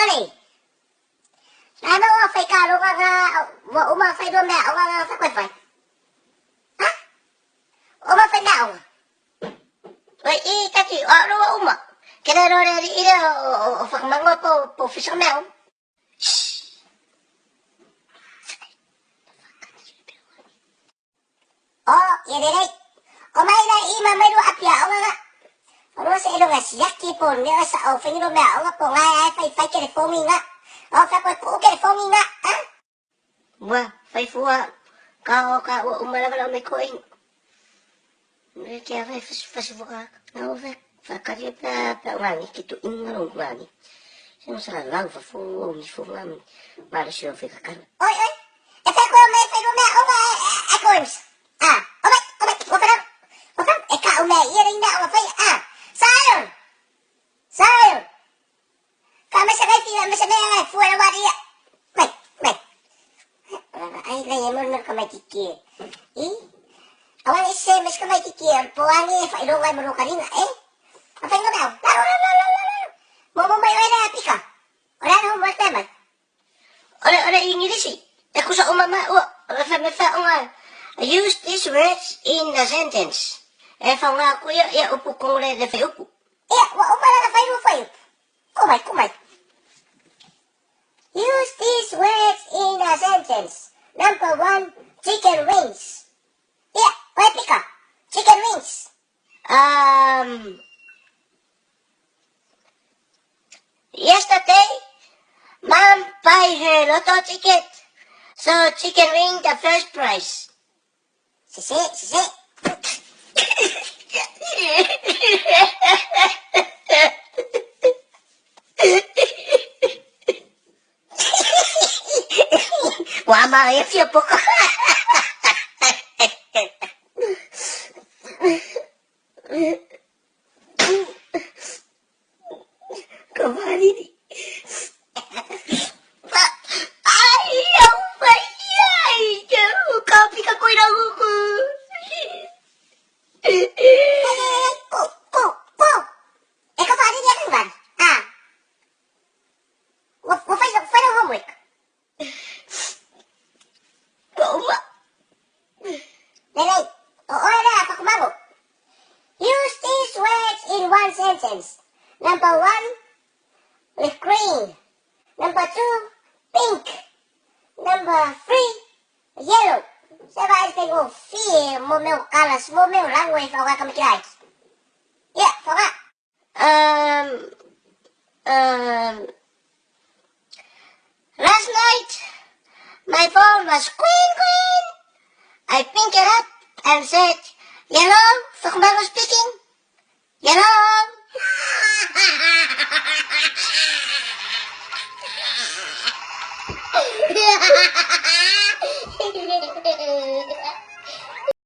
money. Ano nga fay karo ka nga umafay do me awa nga fa kwat fay. Ha? Umafay na awa. Wai kaki aro uma. Kena ro re ira o fa mango po fisher me. Oh, ya dere. Omay na ima may do apya awa nga. Ano sa ilo nga siyak tipon niya sa ofin do me awa po nga fay kere fomi nga. Oh, fa po kere fomi nga. Ha? Wah, fay fuwa. Kao umala may koing. Kaya fay fasifuka. Nga fay. Fakari pa ngani kitu ingaro ngani. Sino sa lang fa fu mi fu ngam. Para siya fay kakan. Oy. E fay ko me fay do me awa e coins. Ah, omay. Wapa. E ka umay iring na awa fay. Ah, Sayon. Kama sa kay tira masabay nga fu na wari. Wait. Ay layemon na kamay kiki. Awan isi mas kamay kiki. Puwangi fay do ngay mo kanina Apa yang kau tahu? Mau main apa kah? Orang yang buat apa? Orang Inggris sih. Aku sa umama. Use these words in a sentence. Fang aku ya upu kong le de fay upu. Umala na fay. Kumay. Use these words in a sentence. Number 1, chicken wings. What pika? Chicken wings. Yesterday, Mom buy her lotto ticket, so chicken wing the first prize. Sisi. Wama ya siapa kok? Kembali nih. Ayaw bayay. Kapi ka ko'y naguko. Po. Kembali niya kan ban? Wafay ng homework. Uma. Nenay. Oo na, pakumago. Use these words in one sentence. Number 1, with green. Number 2, pink. Number 3, yellow. Sabay ko, fear mo meu kalas mo meu language fa kami kiray. Yeah, fa. Last night my phone was queen. I picked it up and said, "Hello, Fakmago speaking. Hello."